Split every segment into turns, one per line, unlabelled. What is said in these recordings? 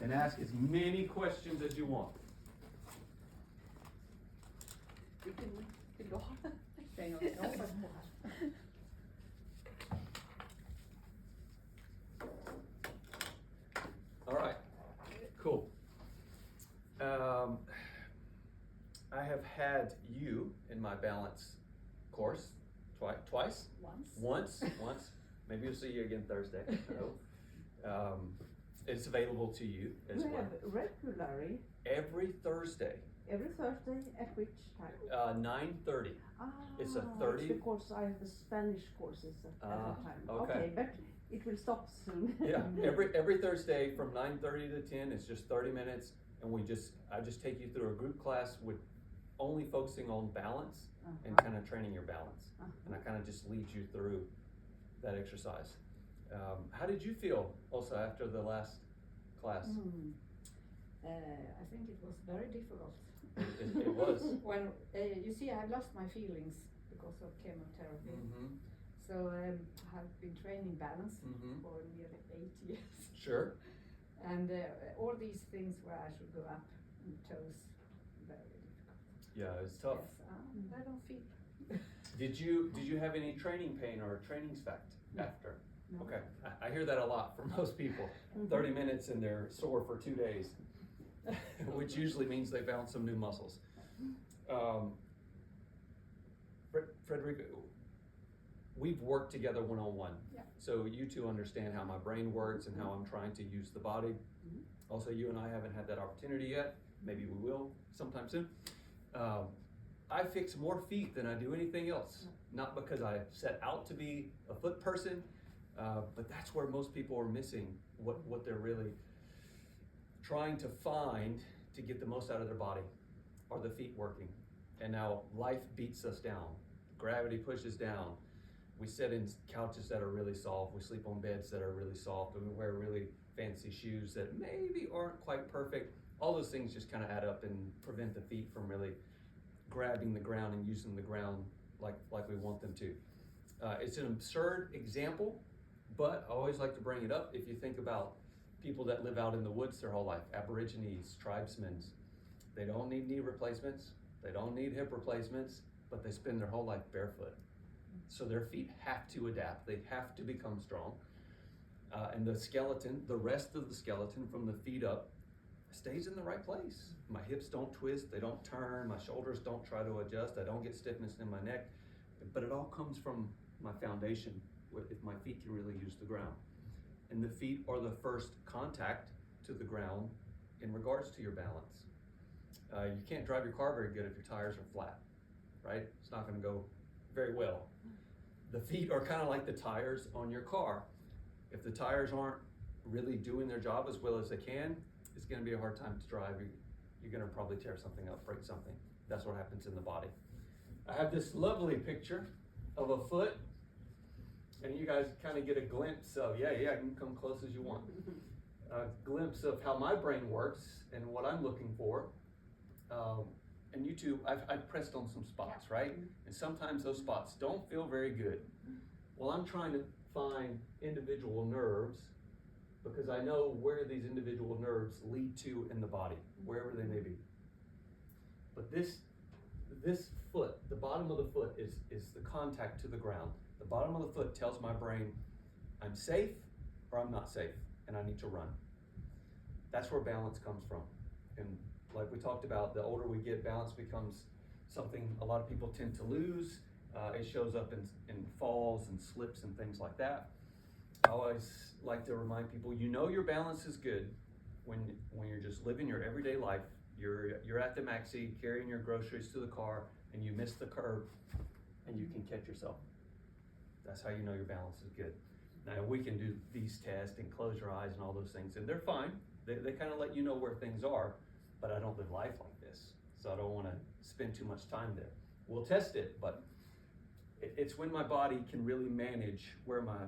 and ask as many questions as you want.
Vill du ha den?
All right, cool. I have had you in my balance course twice. Once. Maybe we'll see you again Thursday. It's available to you as
We
well.
have regularly
Every Thursday,
every Thursday at which time?
9:30.
Ah,
It's a 30
because I have the Spanish courses at that time.
okay.
But it will stop soon.
Yeah, every Thursday from 9:30 to 10, it's just 30 minutes, and I just take you through a group class with only focusing on balance and kind of training your balance. And I kind of just lead you through that exercise. How did you feel, Elsa, after the last class?
I think it was very difficult.
It was.
When you see, I've lost my feelings because of chemotherapy.
Mm-hmm.
So I've been training balance
Mm-hmm.
for nearly 8 years.
Sure.
And all these things where I should go up in toes, very difficult.
Yeah, it's tough.
Yes, I don't feel.
Did you have any training pain or trainingsfact after?
No.
Okay, I hear that a lot from most people. 30 minutes and they're sore for 2 days, which usually means they found some new muscles. Frederica, we've worked together one-on-one.
Yeah.
So you two understand how my brain works and how I'm trying to use the body. Also, you and I haven't had that opportunity yet. Maybe we will sometime soon. I fix more feet than I do anything else. Not because I set out to be a foot person, but that's where most people are missing what they're really trying to find to get the most out of their body. Are the feet working? And now life beats us down. Gravity pushes down. We sit in couches that are really soft. We sleep on beds that are really soft. And we wear really fancy shoes that maybe aren't quite perfect. All those things just kind of add up and prevent the feet from really grabbing the ground and using the ground like we want them to. It's an absurd example, but I always like to bring it up. If you think about people that live out in the woods their whole life, Aborigines, tribesmen, they don't need knee replacements, they don't need hip replacements, but they spend their whole life barefoot. So their feet have to adapt, they have to become strong. And the skeleton, the rest of the skeleton from the feet up, stays in the right place. My hips don't twist, they don't turn, my shoulders don't try to adjust, I don't get stiffness in my neck, but it all comes from my foundation, if my feet can really use the ground. And the feet are the first contact to the ground in regards to your balance. You can't drive your car very good if your tires are flat, right? It's not gonna go very well. The feet are kind of like the tires on your car. If the tires aren't really doing their job as well as they can, it's gonna be a hard time to drive. You're gonna probably tear something up, break something. That's what happens in the body. I have this lovely picture of a foot, and you guys kind of get a glimpse of, yeah, you can come close as you want. A glimpse of how my brain works and what I'm looking for. And you two, I've pressed on some spots, right? And sometimes those spots don't feel very good. Well, I'm trying to find individual nerves because I know where these individual nerves lead to in the body, wherever they may be. But this foot, the bottom of the foot is the contact to the ground. The bottom of the foot tells my brain, I'm safe or I'm not safe, and I need to run. That's where balance comes from. And like we talked about, the older we get, balance becomes something a lot of people tend to lose. It shows up in falls and slips and things like that. I always like to remind people, you know your balance is good when you're just living your everyday life. You're at the maxi carrying your groceries to the car and you miss the curb and you can catch yourself. That's how you know your balance is good. Now we can do these tests and close your eyes and all those things, and they're fine. They kind of let you know where things are, but I don't live life like this, so I don't want to spend too much time there. We'll test it, but it's when my body can really manage where my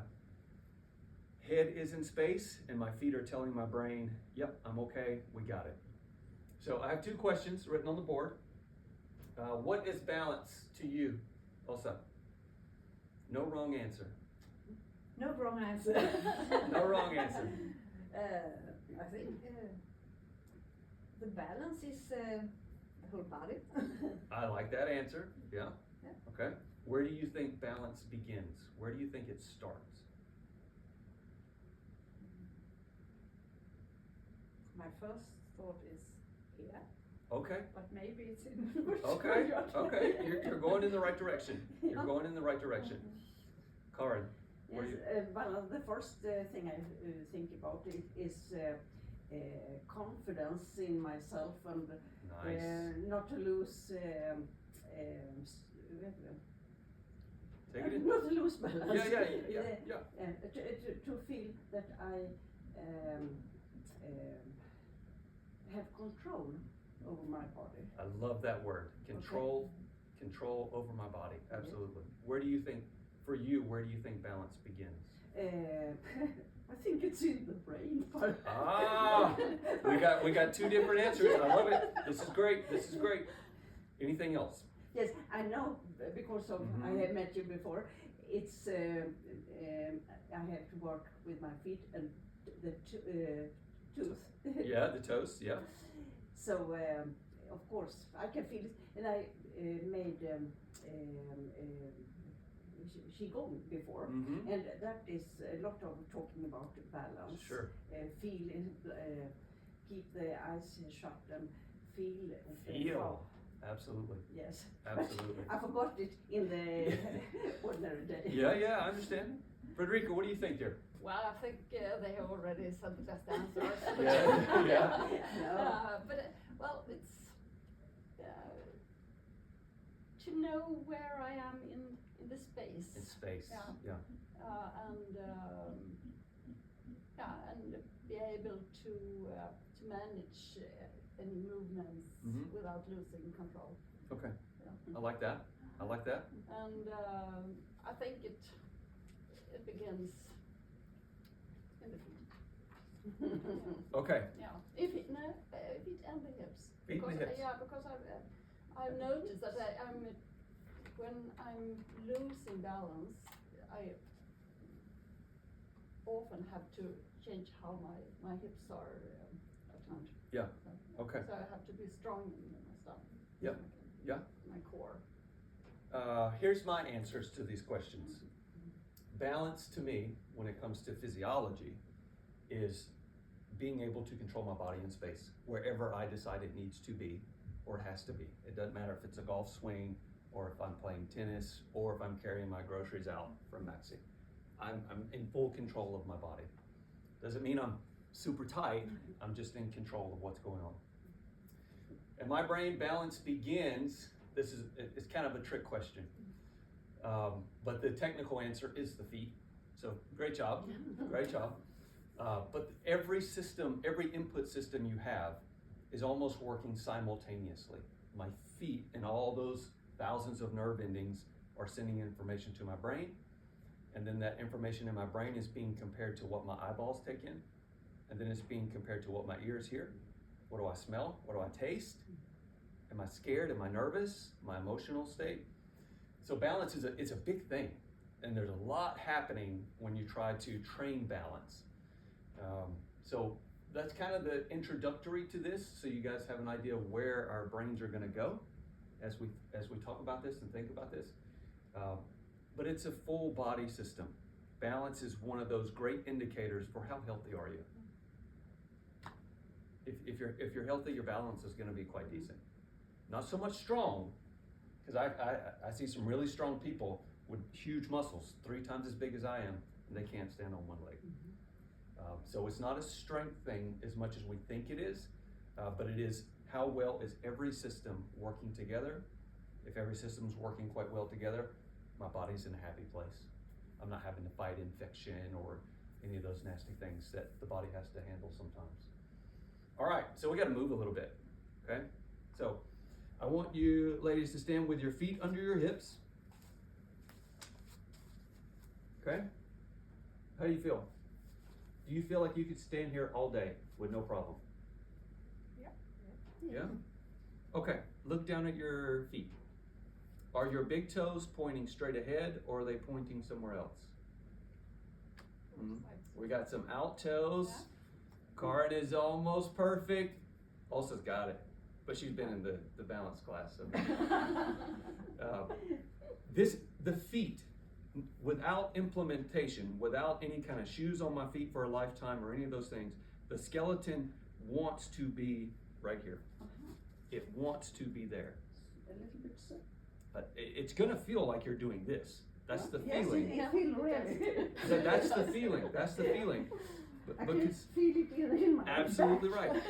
head is in space and my feet are telling my brain, yep, I'm okay, we got it. So I have two questions written on the board. What is balance to you, Elsa? No wrong answer.
No wrong answer.
No wrong answer.
I think The balance is the whole body.
I like that answer. Yeah.
Yeah.
Okay. Where do you think balance begins? Where do you think it starts?
My first thought is here,
Okay.
but maybe it's in.
Okay. Okay. You're going in the right direction. You're going in the right direction. Karin, where
Yes,
you?
well, the first thing I think about it is confidence in myself and
Nice.
not to lose
Take it in.
not to lose balance.
Yeah.
To feel that I have control over my body.
I love that word. Control over my body. Absolutely. Where do you think, for you, where do you think balance begins?
I think it's in the brain.
Ah, we got two different answers. I love it. This is great. This is great. Anything else?
Yes, I know because of
Mhm.
I have met you before. It's I have to work with my feet and the tooth.
Yeah, the toast. Yeah.
So of course I can feel it, and I made qigong before,
Mm-hmm.
and that is a lot of talking about balance.
Sure.
Feel, keep the eyes shut and feel.
Feel. Absolutely.
Yes.
Absolutely.
I forgot it in the ordinary day.
Yeah, I understand. Frederica, what do you think there?
Well, I think they have already said the best answer.
Yeah.
No.
But well, it's to know where I am in the space.
In space.
Yeah. And be able to manage any movements
Mhm.
without losing control.
Okay.
Yeah.
I like that. I like that.
And I think it begins in the feet.
Okay.
Yeah, feet and the hips.
Feet and the hips.
Yeah, because I've noticed that when I'm losing balance, I often have to change how my hips are turned.
Yeah. Okay.
So I have to be strong in my stuff.
Yeah. Yeah.
My core.
Here's my answers to these questions. Balance to me, when it comes to physiology, is being able to control my body in space wherever I decide it needs to be or has to be. It doesn't matter if it's a golf swing or if I'm playing tennis or if I'm carrying my groceries out from Maxi. I'm in full control of my body. Doesn't mean I'm super tight, I'm just in control of what's going on. And my brain balance begins, it's kind of a trick question. But the technical answer is the feet. So great job, great job. But every system, every input system you have is almost working simultaneously. My feet and all those thousands of nerve endings are sending information to my brain. And then that information in my brain is being compared to what my eyeballs take in. And then it's being compared to what my ears hear. What do I smell? What do I taste? Am I scared? Am I nervous? My emotional state? So balance it's a big thing, and there's a lot happening when you try to train balance. So that's kind of the introductory to this, so you guys have an idea of where our brains are going to go as we talk about this and think about this. But it's a full body system. Balance is one of those great indicators for how healthy are you. If you're healthy, your balance is going to be quite decent. Not so much strong, because I see some really strong people with huge muscles, 3 times as big as I am, and they can't stand on one leg. So it's not a strength thing as much as we think it is, but it is how well is every system working together. If every system's working quite well together, my body's in a happy place. I'm not having to fight infection or any of those nasty things that the body has to handle sometimes. All right, so we got to move a little bit, okay? So I want you ladies to stand with your feet under your hips. Okay? How do you feel? Do you feel like you could stand here all day with no problem? Yeah? Okay, look down at your feet. Are your big toes pointing straight ahead or are they pointing somewhere else? We got some out toes.
Yeah.
Karin is almost perfect. Elsa's got it, but she's been in the balance class, so. The feet, without implementation, without any kind of shoes on my feet for a lifetime or any of those things, the skeleton wants to be right here. It wants to be there.
A little bit so.
But it's gonna feel like you're doing this. That's the
Yes,
feeling.
it feels really.
That's the feeling. That's the feeling.
I can
Because
feel it in my
absolutely
back.
right.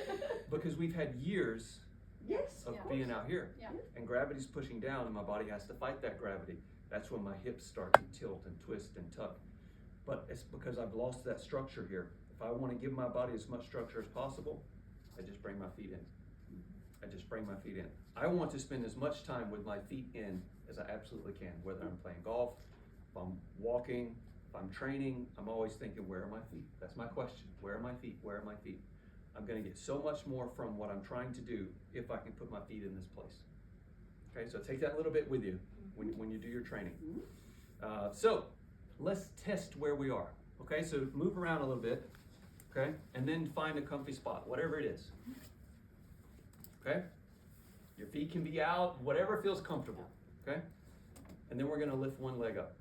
Because we've had years
Yes.
of
Yeah.
being out here,
Yeah.
and gravity's pushing down, and my body has to fight that gravity. That's when my hips start to tilt and twist and tuck. But it's because I've lost that structure here. If I want to give my body as much structure as possible, I just bring my feet in. I just bring my feet in. I want to spend as much time with my feet in as I absolutely can, whether I'm playing golf, if I'm walking, if I'm training. I'm always thinking, where are my feet? That's my question. Where are my feet? Where are my feet? I'm gonna get so much more from what I'm trying to do if I can put my feet in this place. Okay, so take that little bit with you when you do your training. So let's test where we are. Okay, so move around a little bit, okay, and then find a comfy spot, whatever it is. Okay, your feet can be out, whatever feels comfortable. Okay, and then we're gonna lift one leg up.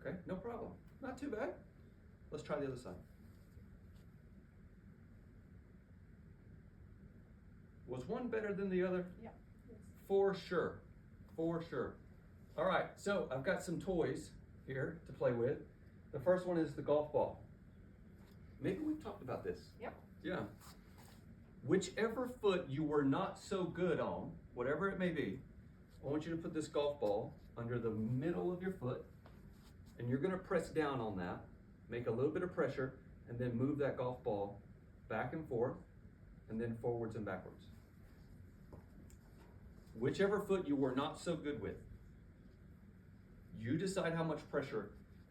Okay, no problem, not too bad. Let's try the other side. Was one better than the other?
Yeah. Yes.
For sure, for sure. All right, so I've got some toys here to play with. The first one is the golf ball. Maybe we've talked about this.
Yep.
Yeah. Whichever foot you were not so good on, whatever it may be, I want you to put this golf ball under the middle of your foot, and you're gonna press down on that, make a little bit of pressure, and then move that golf ball back and forth, and then forwards and backwards. Whichever foot you were not so good with, you decide how much pressure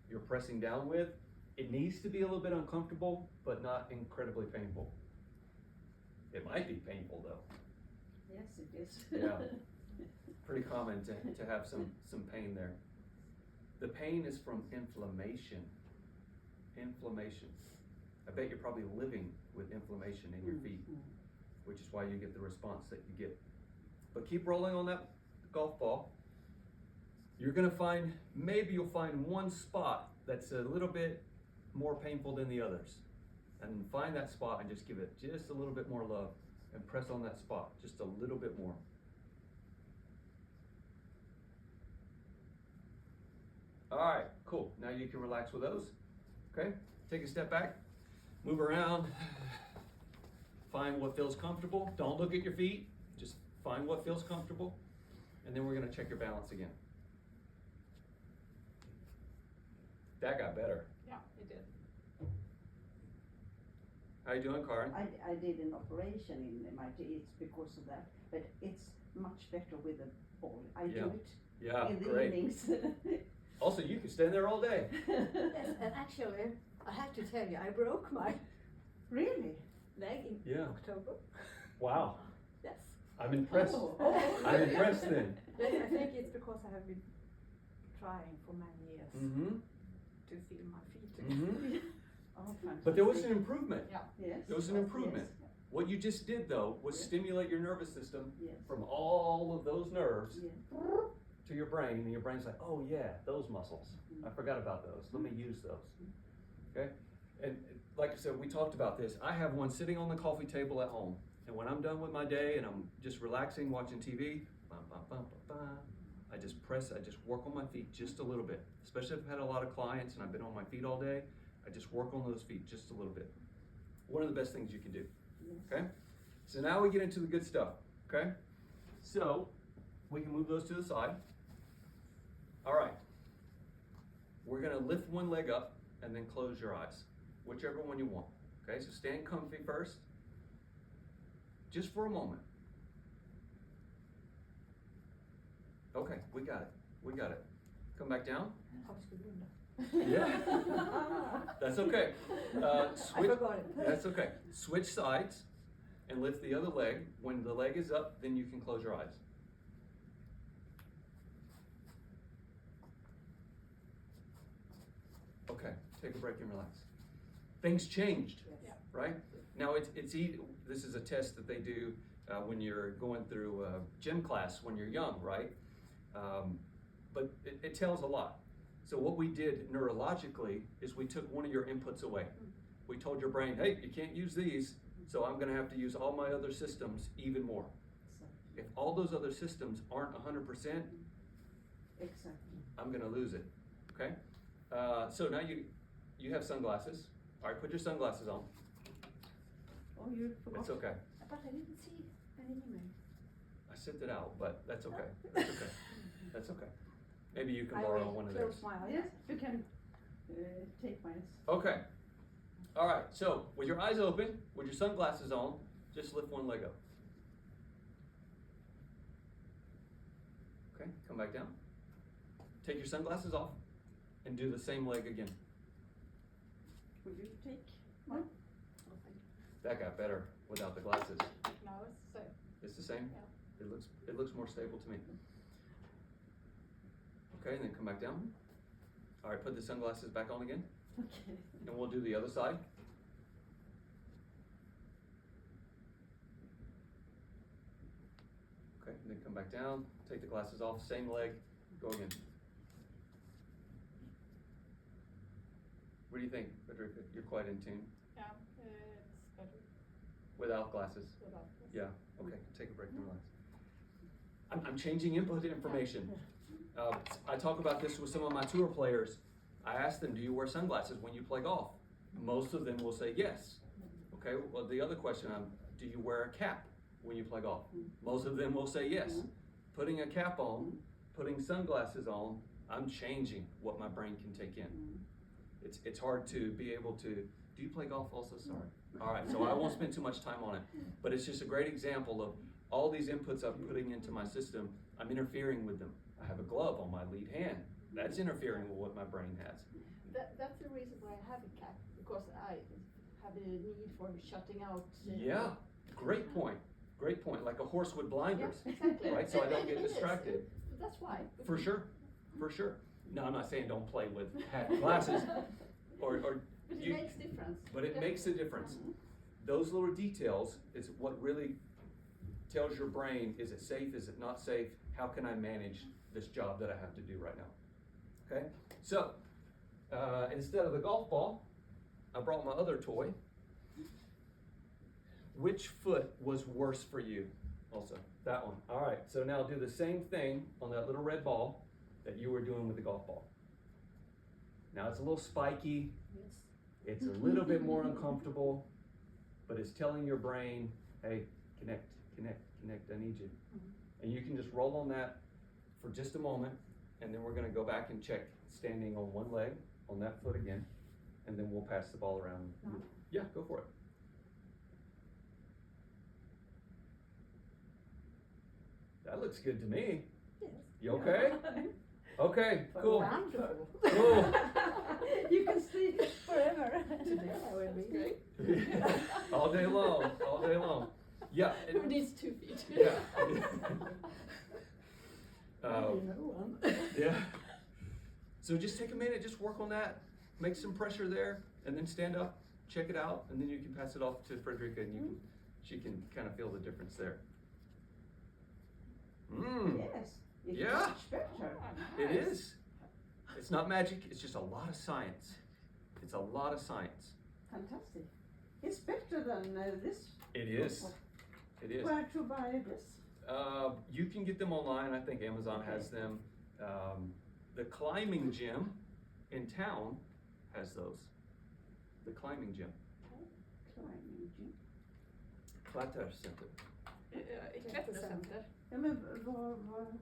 you're pressing down with. It needs to be a little bit uncomfortable, but not incredibly painful. It might be painful though.
Yes, it is.
Yeah. Pretty common to have some pain there. The pain is from inflammation. Inflammation. I bet you're probably living with inflammation in your feet, which is why you get the response that you get. But keep rolling on that golf ball. You're gonna find, maybe you'll find one spot that's a little bit more painful than the others. And find that spot and just give it just a little bit more love and press on that spot just a little bit more. All right, cool. Now you can relax with those. Okay, take a step back, move around, find what feels comfortable. Don't look at your feet, just find what feels comfortable. And then we're gonna check your balance again. That got better.
Yeah, it did.
How you doing, Karin?
I did an operation in my teeth because of that, but it's much better with a ball. I
Yeah.
do it
Yeah,
in the
great.
evenings.
Also, you can stand there all day.
Yes, and actually, I have to tell you, I broke my
Really?
leg in
Yeah.
October.
Wow,
Yes.
I'm impressed.
Oh.
I'm impressed then.
But I think it's because I have been trying for many years
Mm-hmm.
to feel my feet.
Mm-hmm.
Oh, fantastic.
But there was an improvement.
Yeah.
Yes.
There was an improvement.
Yes.
What you just did though was
Yeah.
stimulate your nervous system
Yes.
from all of those nerves
Yeah.
to your brain, and your brain's like, oh yeah, those muscles. I forgot about those. Let me use those. Okay? And like I said, we talked about this. I have one sitting on the coffee table at home. And when I'm done with my day and I'm just relaxing, watching TV, I just work on my feet just a little bit. Especially if I've had a lot of clients and I've been on my feet all day, I just work on those feet just a little bit. One of the best things you can do.
Yes.
Okay? So now we get into the good stuff. Okay? So we can move those to the side. All right. We're gonna lift one leg up and then close your eyes, whichever one you want. Okay, so stand comfy first, just for a moment. Okay, we got it. We got it. Come back down. Yeah. That's okay.
I
Switch.
forgot it.
That's okay. Switch sides and lift the other leg. When the leg is up, then you can close your eyes. Okay, take a break and relax. Things changed,
Yes.
right? Now it's easy. This is a test that they do when you're going through gym class when you're young, right? But it tells a lot. So what we did neurologically is we took one of your inputs away. We told your brain, hey, you can't use these, so I'm gonna have to use all my other systems even more.
So,
If all those other systems aren't 100%,
exactly.
I'm gonna lose it, okay? So now you have sunglasses. All right, put your sunglasses on.
Oh, you forgot.
It's okay.
But I didn't see any email.
I sent it out, but that's okay. That's okay. That's okay. Maybe you can
I
borrow
will
one of
close
theirs.
my eyes.
Yes, you can take mine.
Okay. All right, so with your eyes open, with your sunglasses on, just lift one leg up. Okay, come back down. Take your sunglasses off and do the same leg again.
Would you take
No.
mine?
Oh, thank you.
That got better without the glasses.
No, it's the same.
It's the same?
Yeah.
It looks more stable to me. Okay, and then come back down. All right, put the sunglasses back on again,
Okay.
and we'll do the other side. Okay, and then come back down, take the glasses off, same leg, go again. What do you think, Frederica? You're quite in tune
Yeah, it's better
without glasses.
without this.
Yeah, okay, take a break and relax. I'm changing input information. I talk about this with some of my tour players. I ask them, do you wear sunglasses when you play golf? Most of them will say yes. Okay, well, the other question, do you wear a cap when you play golf? Most of them will say yes. Putting a cap on, putting sunglasses on, I'm changing what my brain can take in. It's hard to be able to, do you play golf also? Sorry. All right, so I won't spend too much time on it, but it's just a great example of all these inputs I'm putting into my system, I'm interfering with them. I have a glove on my lead hand. That's interfering with what my brain has.
That's the reason why I have a cap, because I have a need for shutting out.
Yeah, great point. Great point. Like a horse with blinders,
Yeah, exactly.
right? So I don't get
It is.
distracted.
That's why.
For sure, for sure. No, I'm not saying don't play with hat and glasses, or
But it
you-
makes difference.
but it makes a difference.
Mhm.
Those little details is what really tells your brain, is it safe, is it not safe? How can I manage this job that I have to do right now? Okay, so instead of the golf ball, I brought my other toy. Which foot was worse for you? Also, that one. All right, so now do the same thing on that little red ball that you were doing with the golf ball. Now it's a little spiky,
Yes.
it's a little bit more uncomfortable, but it's telling your brain, hey, connect, connect, connect, I need you. And you can just roll on that for just a moment, and then we're gonna go back and check standing on one leg, on that foot again, and then we'll pass the ball around.
Now?
Yeah, go for it. That looks good to me.
Yes.
You okay? Okay, cool.
Wonderful.
Cool.
You can sleep forever.
Today I will be great.
All day long, all day long. Yeah. it-
Who needs 2 feet?
Yeah.
No one.
Yeah. So just take a minute, just work on that, make some pressure there, and then stand up, check it out, and then you can pass it off to Frederica, and she can kind of feel the difference there.
Yes. It's
Yeah.
much better.
It is. It's not magic, it's just a lot of science. It's a lot of science.
Fantastic. It's better than this.
It is. It is.
Where to buy this?
You can get them online. I think Amazon has them. The climbing gym in town has those. The climbing gym.
Climbing gym.
Klättercenter.
Klättercenter.
Ja, men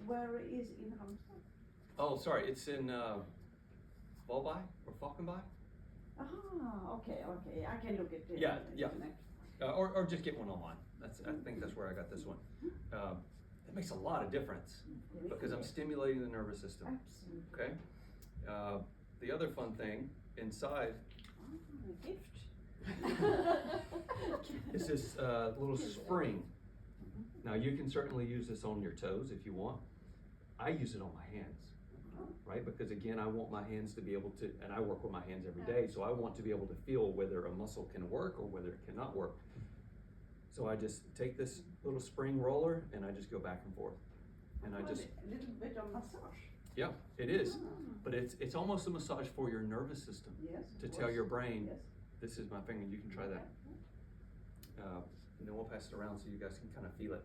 where is in Halmstad?
Oh, sorry. It's in Valby or Falkenby.
Ah, okay. I can look at it.
Yeah,
on the
yeah.
internet.
Or just get one online. I think that's where I got this one. It makes a lot of difference because I'm stimulating the nervous system.
Absolutely.
Okay. The other fun thing inside
Ah, gift.
is this little spring. Now you can certainly use this on your toes if you want. I use it on my hands, right? Because again, I want my hands to be able to, and I work with my hands every day, so I want to be able to feel whether a muscle can work or whether it cannot work. So I just take this little spring roller and I just go back and forth. And I just,
A little bit of massage.
yeah, it is.
Ah,
But it's almost a massage for your nervous system
yes.
to
of
tell
course.
your brain,
Yes.
this is my finger, you can try that. And then we'll pass it around so you guys can kind of feel it.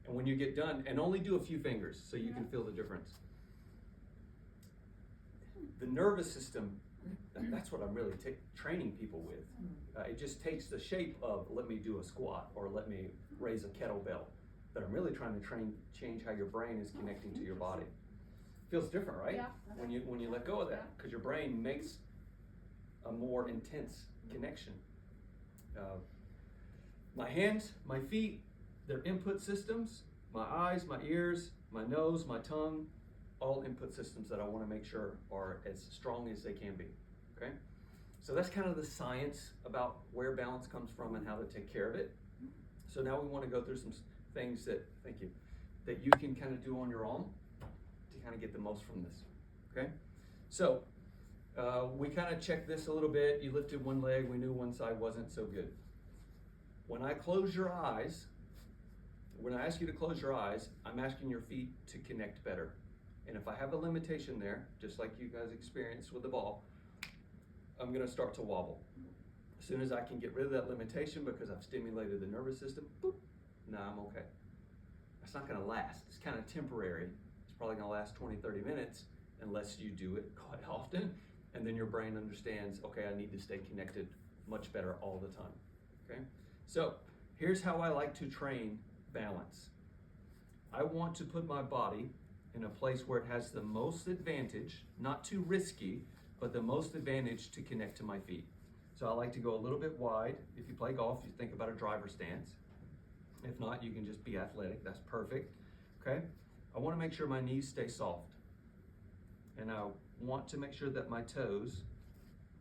And when you get done, and only do a few fingers so you can feel the difference. The nervous system, that's what I'm really training people with. It just takes the shape of, let me do a squat or let me raise a kettlebell. But I'm really trying to change how your brain is connecting to your body. Feels different, right?
Yeah.
When you let go of that, because your brain makes a more intense connection. My hands, my feet, they're input systems. My eyes, my ears, my nose, my tongue, all input systems that I want to make sure are as strong as they can be. Okay? So that's kind of the science about where balance comes from and how to take care of it. So now we want to go through some things that, thank you, that you can kind of do on your own to kind of get the most from this. Okay? So we kind of checked this a little bit. You lifted one leg, we knew one side wasn't so good. When I close your eyes, when I ask you to close your eyes, I'm asking your feet to connect better. And if I have a limitation there, just like you guys experienced with the ball, I'm gonna start to wobble. As soon as I can get rid of that limitation because I've stimulated the nervous system, boop, now I'm okay. That's not gonna last. It's kind of temporary. It's probably gonna last 20, 30 minutes unless you do it quite often. And then your brain understands, okay, I need to stay connected much better all the time, okay? So here's how I like to train balance. I want to put my body in a place where it has the most advantage, not too risky, but the most advantage to connect to my feet. So I like to go a little bit wide. If you play golf, you think about a driver stance. If not, you can just be athletic, that's perfect, okay? I wanna make sure my knees stay soft. And I want to make sure that my toes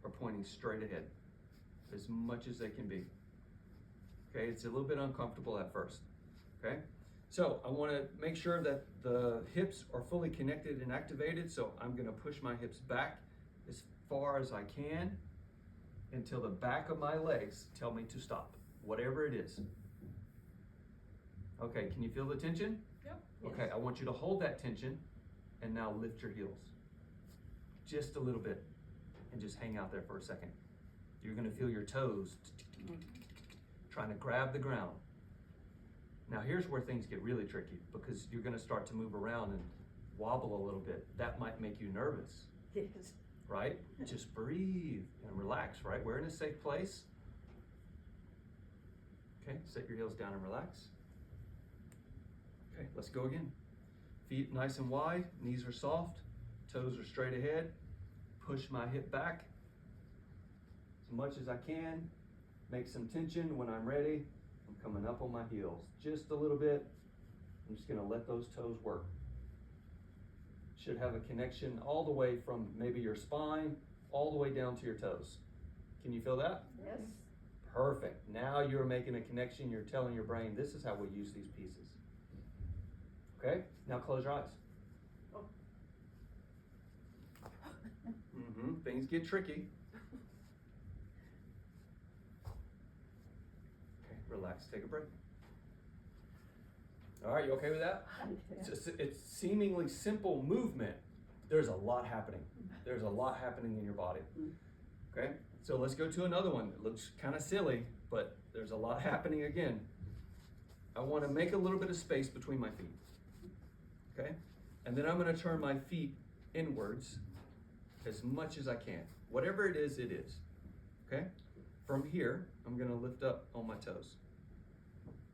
are pointing straight ahead, as much as they can be. Okay, it's a little bit uncomfortable at first, okay? So I wanna make sure that the hips are fully connected and activated, so I'm gonna push my hips back as far as I can until the back of my legs tell me to stop, whatever it is. Okay, can you feel the tension?
Yep.
Okay, I want you to hold that tension and now lift your heels. Just a little bit, and just hang out there for a second. You're gonna feel your toes trying to grab the ground. Now here's where things get really tricky because you're gonna start to move around and wobble a little bit. That might make you nervous,
Yes.
right? Just breathe and relax, right? We're in a safe place. Okay, set your heels down and relax. Okay, let's go again. Feet nice and wide, knees are soft, toes are straight ahead. Push my hip back as much as I can. Make some tension. When I'm ready, I'm coming up on my heels. Just a little bit. I'm just gonna let those toes work. Should have a connection all the way from maybe your spine, all the way down to your toes. Can you feel that?
Yes.
Perfect. Now you're making a connection. You're telling your brain, this is how we use these pieces. Okay, now close your eyes.
Oh.
Things get tricky. Okay, relax, take a break. All right, you okay with that? It's seemingly simple movement. There's a lot happening. There's a lot happening in your body. Okay, so let's go to another one. It looks kind of silly, but there's a lot happening again. I want to make a little bit of space between my feet. Okay, and then I'm going to turn my feet inwards as much as I can. Whatever it is, it is. Okay, from here, I'm going to lift up on my toes.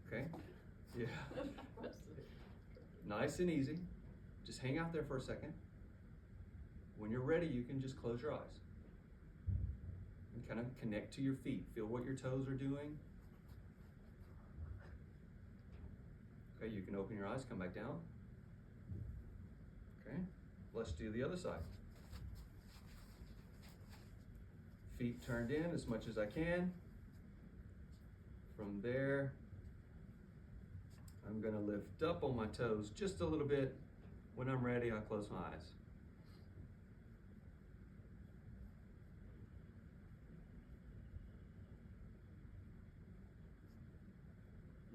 Okay, yeah. Nice and easy. Just hang out there for a second. When you're ready, you can just close your eyes. And kind of connect to your feet. Feel what your toes are doing. Okay, you can open your eyes, come back down. Okay, let's do the other side. Feet turned in as much as I can. From there, I'm gonna lift up on my toes just a little bit. When I'm ready, I'll close my eyes.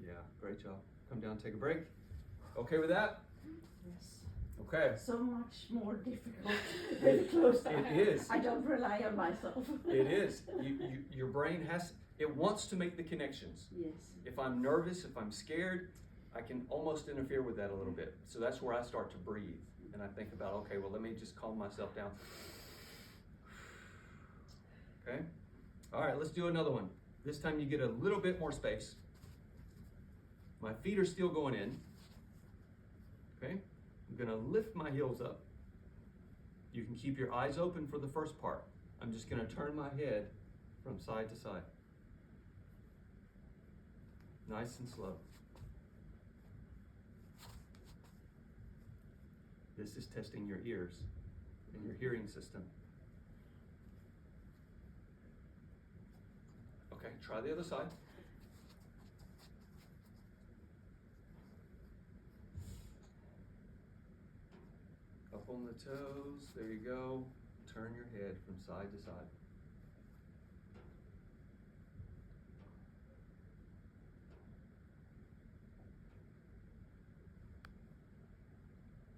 Yeah, great job. Come down, take a break. Okay with that?
Yes.
Okay.
So much more difficult with closed eyes.
It is.
I don't rely on myself.
It is. Your brain it wants to make the connections.
Yes.
If I'm nervous, if I'm scared, I can almost interfere with that a little bit. So that's where I start to breathe. And I think about, okay, well, let me just calm myself down. Okay? All right, let's do another one. This time you get a little bit more space. My feet are still going in. Okay? I'm gonna lift my heels up. You can keep your eyes open for the first part. I'm just gonna turn my head from side to side. Nice and slow. This is testing your ears and your hearing system. Okay, try the other side. Up on the toes, there you go. Turn your head from side to side.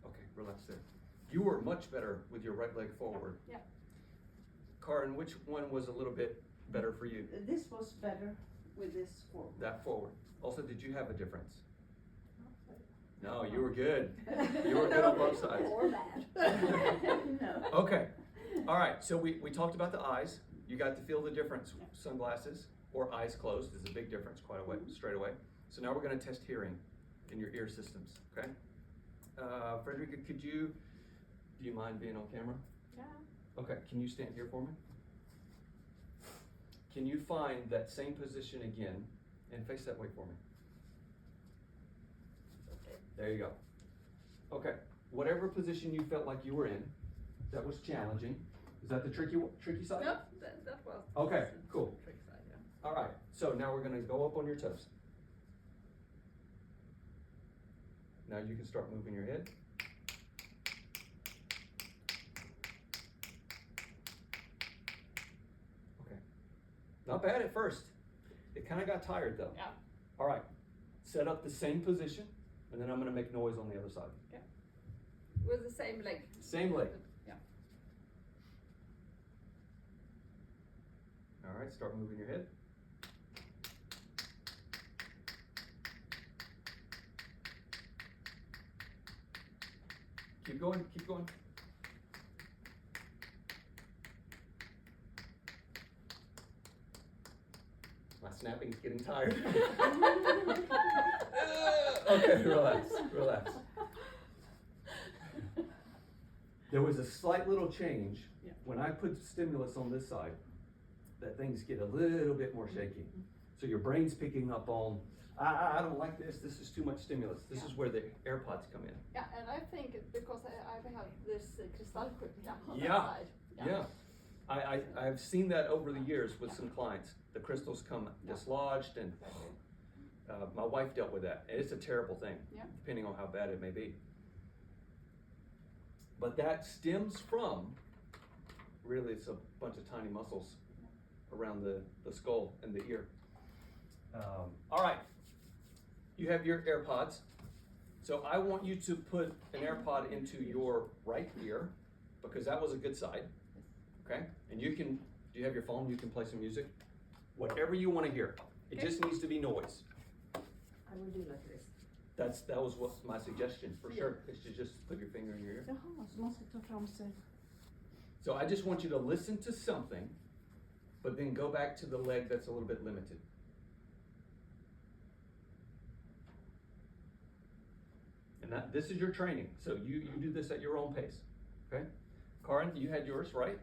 Okay, relax there. You were much better with your right leg forward.
Yeah.
Karin, which one was a little bit better for you?
This was better with this forward.
That forward. Also, did you have a difference? No, you were good. You were good on both sides.
Or bad.
No.
Okay. All right. So we talked about the eyes. You got to feel the difference. Sunglasses or eyes closed is a big difference quite away, straight away. So now we're going to test hearing in your ear systems. Okay. Frederica, do you mind being on camera?
Yeah.
Okay. Can you stand here for me? Can you find that same position again and face that way for me? There you go. Okay, whatever position you felt like you were in, that was challenging. Is that the tricky side?
No, that was.
Okay, cool.
Trick side, yeah.
All right, so now we're gonna go up on your toes. Now you can start moving your head. Okay, not bad at first. It kind of got tired though.
Yeah.
All right, set up the same position. And then I'm going to make noise on the other side.
Yeah. With the same leg.
Same leg.
Yeah.
All right, start moving your head. Keep going, keep going. My snapping's getting tired. Okay, relax, relax. There was a slight little change.
Yeah.
When I put stimulus on this side, that things get a little bit more shaky. So your brain's picking up on, I don't like this is too much stimulus. This is where the AirPods come in.
Yeah, and I think because I have this kristallkula on
Yeah.
that side.
Yeah. I've seen that over the years with some clients. The crystals come dislodged, and my wife dealt with that. And it's a terrible thing,
Yeah.
depending on how bad it may be. But that stems from, really, it's a bunch of tiny muscles around the skull and the ear. All right, you have your AirPods. So I want you to put an AirPod into your right ear, because that was a good side. Okay, and do you have your phone? You can play some music. Whatever you want to hear. It just needs to be noise.
I will do like this.
That was what my suggestion, for sure, is to just put your finger in your ear.
Jaha, så man ska ta fram sig.
So I just want you to listen to something, but then go back to the leg that's a little bit limited. And this is your training, so you do this at your own pace, okay? Karin, you had yours, right?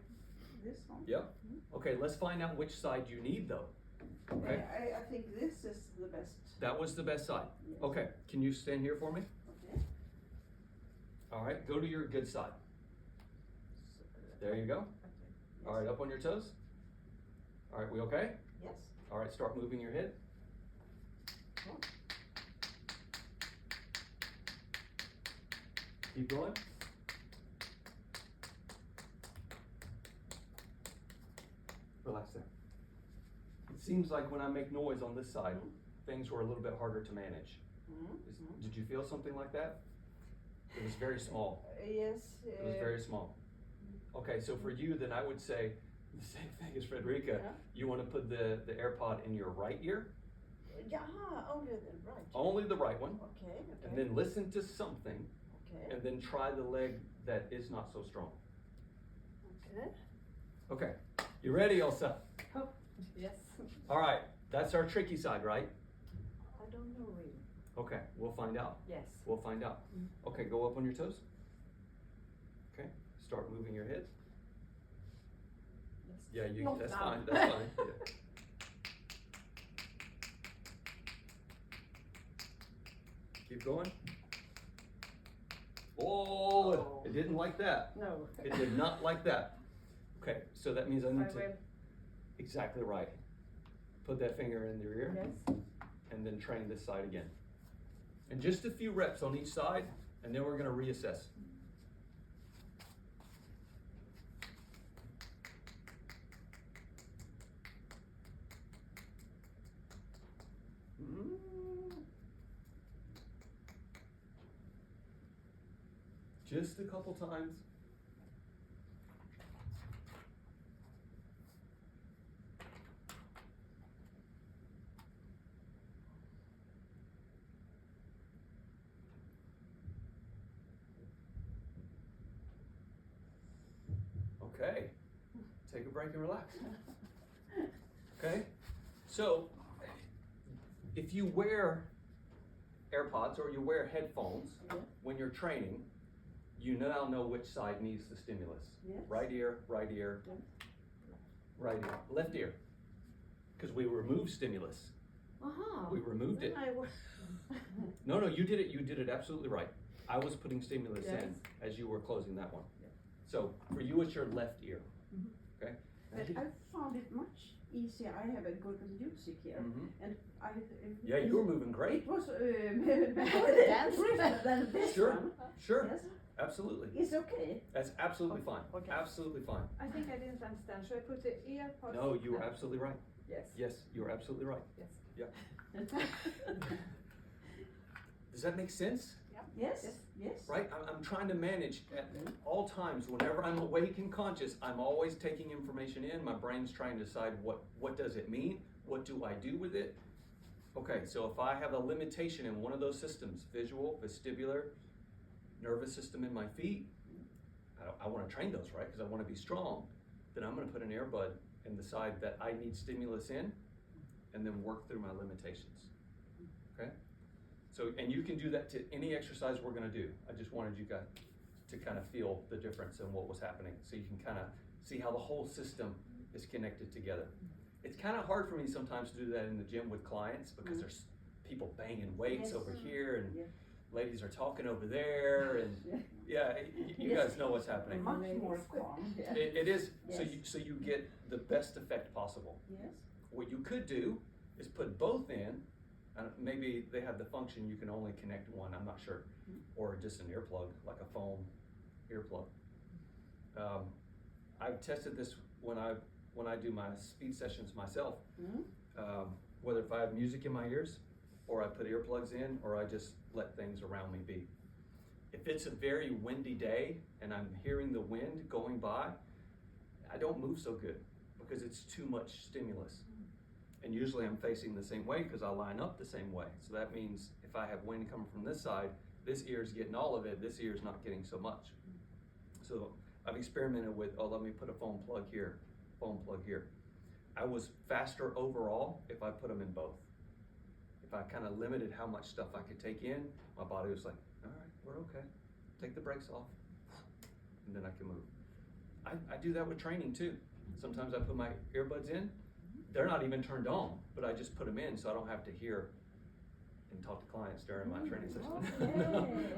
This one?
Yep. Okay, let's find out which side you need though. Okay,
I think this is the best.
that was the best side.
Yes.
Okay, can you stand here for me?
Okay.
All right, go to your good side. There you go.
Okay.
All right, up on your toes. All right, we okay?
Yes.
All right, start moving your head.
Oh.
Keep going. Relax there. It seems like when I make noise on this side, things were a little bit harder to manage. Did you feel something like that? It was very small.
Yes.
It was very small. Okay, so for you, then I would say the same thing as Frederica.
Yeah.
You want to put the AirPod in your right ear,
Yeah, only the right.
only the right one,
Okay, okay.
and then listen to something,
Okay.
and then try the leg that is not so strong.
Okay.
Okay, you ready, Elsa?
Yes.
All right, that's our tricky side, right?
I don't know really.
Okay, we'll find out.
Yes.
We'll find out. Okay, go up on your toes. Okay, start moving your head.
Yes.
Yeah,
Not
that's
now.
fine, that's fine. Yeah. Keep going. Oh, it didn't like that.
No.
It did not like that. Okay, so that means I need to, exactly right. Put that finger in your ear
Yes.
and then train this side again. And just a few reps on each side, and then we're gonna reassess. Just a couple times. Okay, take a break and relax. Okay, so if you wear AirPods or you wear headphones
Yeah.
when you're training, you now know which side needs the stimulus.
Yes.
Right ear, right ear,
Yeah.
right ear, left ear. Because we removed stimulus.
Aha.
We removed it. No, you did it absolutely right. I was putting stimulus
Yes.
in as you were closing that one.
Yeah.
So for you, it's your left ear.
Mhm.
Okay?
But I found it much easier. I have a good music here,
Mhm.
and I.
Yeah, you were moving great.
It was
Dance.
better than this
Sure.
one.
Sure,
Yes,
absolutely.
it's okay.
That's absolutely fine.
Okay.
Absolutely fine.
I think I didn't understand. Should I put the earpods?
No, you were absolutely right.
Yes.
Yes, you were absolutely right.
Yes.
Yeah. Does that make sense?
Yes, yes.
Right? I'm trying to manage at all times. Whenever I'm awake and conscious, I'm always taking information in. My brain's trying to decide what does it mean? What do I do with it? Okay, so if I have a limitation in one of those systems, visual, vestibular, nervous system in my feet, I want to train those, right? Because I want to be strong. Then I'm going to put an earbud in the side that I need stimulus in, and then work through my limitations. Okay? So, and you can do that to any exercise we're gonna do. I just wanted you guys to kind of feel the difference in what was happening, so you can kind of see how the whole system is connected together. It's kind of hard for me sometimes to do that in the gym with clients because there's people banging weights
Yes.
over here and
Yeah.
ladies are talking over there, and
Yeah.
you
Yes.
guys know what's happening.
Much more calm. Yeah.
It is,
Yes.
so you get the best effect possible.
Yes.
What you could do is put both in, maybe they have the function you can only connect one, I'm not sure, or just an earplug, like a foam earplug. I've tested this when I do my speed sessions myself, whether if I have music in my ears, or I put earplugs in, or I just let things around me be. If it's a very windy day and I'm hearing the wind going by, I don't move so good because it's too much stimulus. And usually I'm facing the same way because I line up the same way. So that means if I have wind coming from this side, this ear's getting all of it, this ear's not getting so much. So I've experimented with, let me put a foam plug here, foam plug here. I was faster overall if I put them in both. If I kind of limited how much stuff I could take in, my body was like, all right, we're okay. Take the brakes off, and then I can move. I do that with training too. Sometimes I put my earbuds in, they're not even turned on, but I just put them in so I don't have to hear and talk to clients during my training session.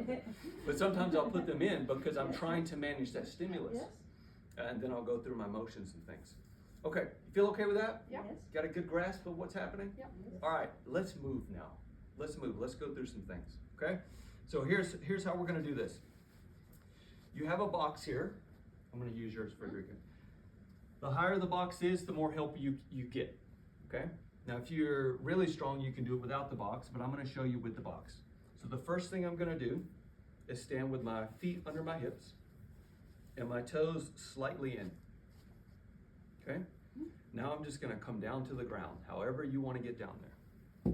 Okay.
But sometimes I'll put them in because I'm trying to manage that stimulus.
Yes.
And then I'll go through my motions and things. Okay, you feel okay with that?
Yeah.
Yes.
Got a good grasp of what's happening?
Yeah.
All right, let's move now. Let's move, let's go through some things, okay? So here's how we're gonna do this. You have a box here. I'm gonna use yours, Frederica. The higher the box is, the more help you get, okay? Now, if you're really strong, you can do it without the box, but I'm gonna show you with the box. So the first thing I'm gonna do is stand with my feet under my hips and my toes slightly in. Okay? Now I'm just gonna come down to the ground, however you wanna get down there.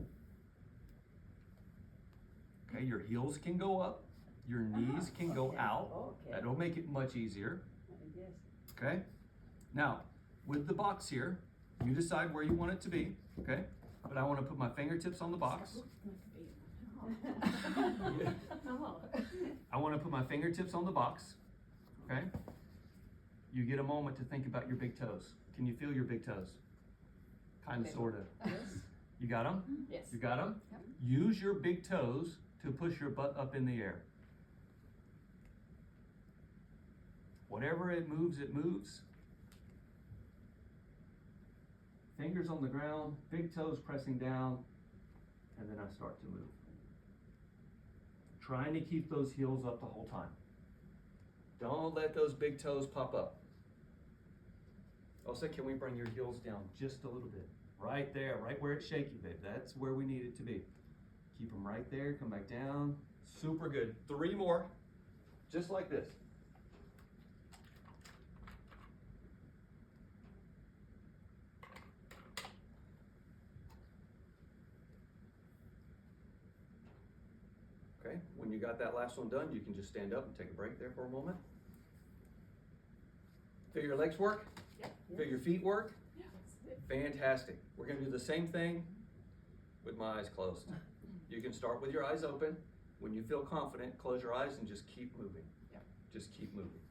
Okay, your heels can go up, your knees can go
Okay.
out.
Okay.
That'll make it much easier.
Yes.
Okay? Now, with the box here, you decide where you want it to be, okay? But I want to put my fingertips on the box. I want to put my fingertips on the box, okay? You get a moment to think about your big toes. Can you feel your big toes? Kind of, sort of.
Yes.
You got them?
Yes.
You got them?
Yep.
Use your big toes to push your butt up in the air. Whatever it moves, it moves. Fingers on the ground, big toes pressing down, and then I start to move. Trying to keep those heels up the whole time. Don't let those big toes pop up. Also, can we bring your heels down just a little bit? Right there, right where it's shaky, babe. That's where we need it to be. Keep them right there, come back down. Super good. 3 more, just like this. Okay, when you got that last one done, you can just stand up and take a break there for a moment. Feel your legs work?
Yep.
Feel your feet work?
Yeah, that's it.
Fantastic. We're gonna do the same thing with my eyes closed. You can start with your eyes open. When you feel confident, close your eyes and just keep moving.
Yep.
Just keep moving.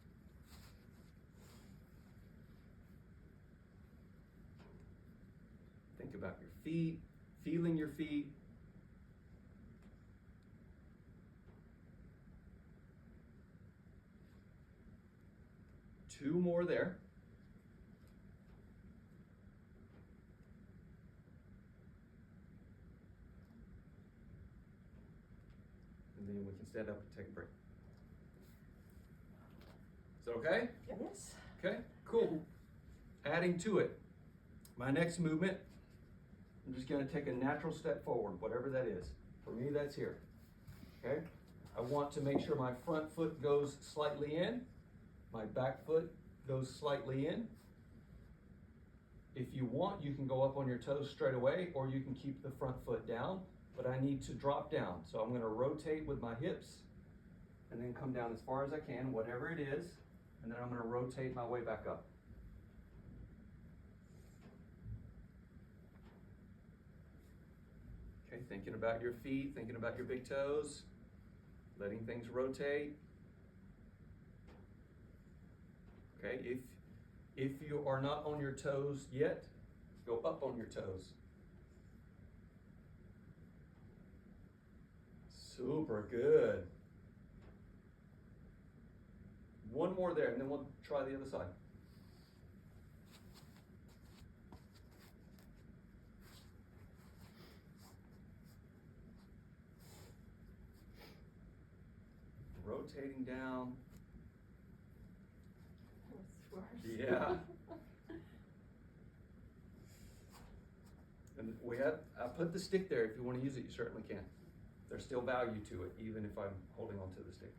Think about your feet, feeling your feet. Two more there. And then we can stand up and take a break. Is that okay?
Yes.
Okay, cool. Adding to it, my next movement, I'm just gonna take a natural step forward, whatever that is. For me, that's here, okay? I want to make sure my front foot goes slightly in, my back foot goes slightly in. If you want, you can go up on your toes straight away, or you can keep the front foot down, but I need to drop down. So I'm gonna rotate with my hips, and then come down as far as I can, whatever it is, and then I'm gonna rotate my way back up. Okay, thinking about your feet, thinking about your big toes, letting things rotate. Okay, if you are not on your toes yet, go up on your toes. Super good. One more there, and then we'll try the other side. Rotating down.
That was worse.
Yeah. And I put the stick there. If you want to use it, you certainly can. There's still value to it, even if I'm holding onto the stick.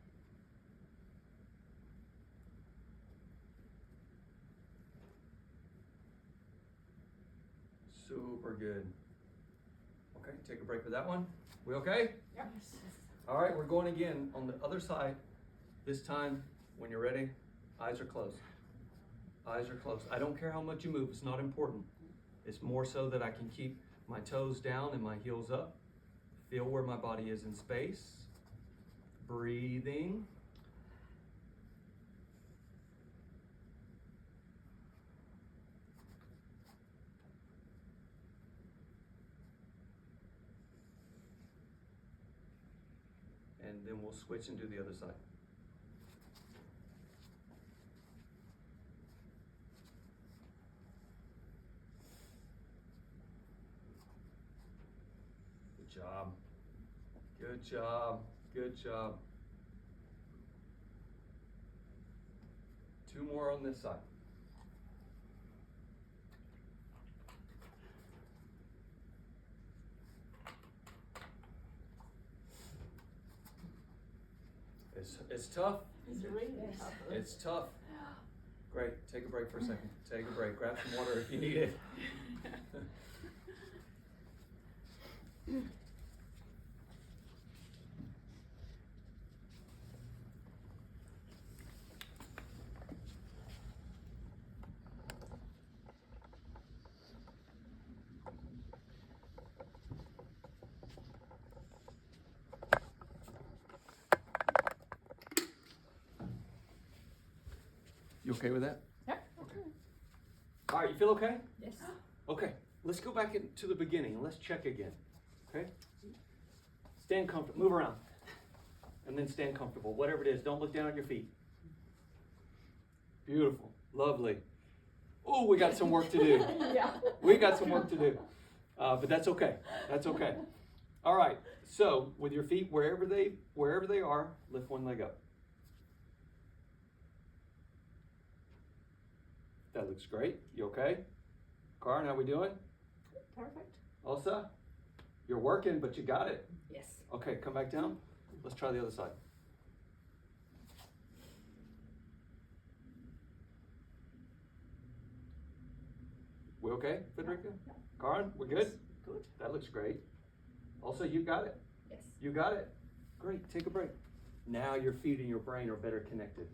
Super good. Okay, take a break with that one. We okay?
Yep.
All right, we're going again on the other side. This time, when you're ready, eyes are closed. Eyes are closed. I don't care how much you move, it's not important. It's more so that I can keep my toes down and my heels up. Feel where my body is in space. Breathing. And then we'll switch and do the other side. Good job. Good job. Good job. 2 more on this side. It's tough.
It's really
Yes.
tough.
It's tough. Great. Take a break for a second. Take a break. Grab some water if you need it. You okay with that?
Yeah.
Okay. All right, you feel okay?
Yes.
Okay, let's go back to the beginning and let's check again. Okay? Stand comfortable, move around. And then stand comfortable, whatever it is. Don't look down at your feet. Beautiful, lovely. Oh, we got some work to do.
Yeah.
We got some work to do. But that's okay. That's okay. All right, so with your feet wherever they are, lift one leg up. That looks great. You okay? Karin, how we doing?
Perfect.
Elsa? You're working, but you got it.
Yes.
Okay, come back down. Let's try the other side. We okay, Federica?
Yeah.
Karin, we're good?
Good.
That looks great. Also, you got it.
Yes.
You got it. Great, take a break. Now your feet and your brain are better connected.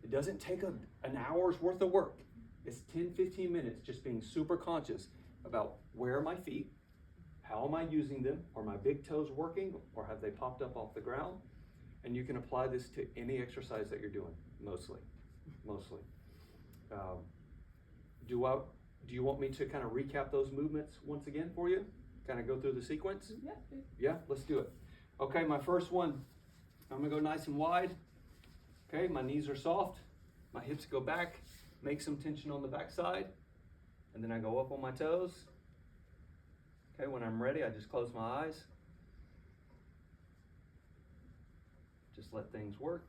It doesn't take an hour's worth of work. It's 10, 15 minutes just being super conscious about where are my feet, how am I using them, are my big toes working, or have they popped up off the ground? And you can apply this to any exercise that you're doing, mostly. Do you want me to kind of recap those movements once again for you? Kind of go through the sequence?
Yeah. Please.
Yeah, let's do it. Okay, my first one, I'm gonna go nice and wide. Okay, my knees are soft, my hips go back, make some tension on the back side, and then I go up on my toes. Okay, when I'm ready, I just close my eyes. Just let things work.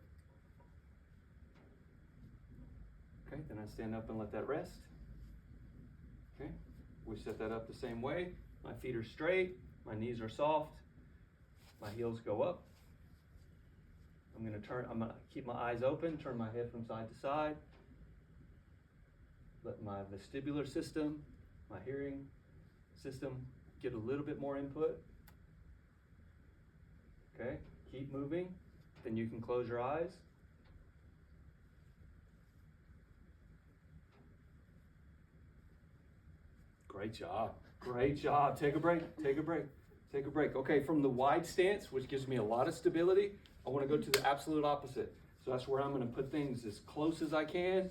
Okay, then I stand up and let that rest. Okay, we set that up the same way. My feet are straight, my knees are soft, my heels go up. I'm gonna keep my eyes open, turn my head from side to side. Let my vestibular system, my hearing system get a little bit more input. Okay, keep moving. Then you can close your eyes. Great job. Great job. Take a break. Take a break. Take a break. Okay, from the wide stance, which gives me a lot of stability, I want to go to the absolute opposite. So that's where I'm going to put things as close as I can,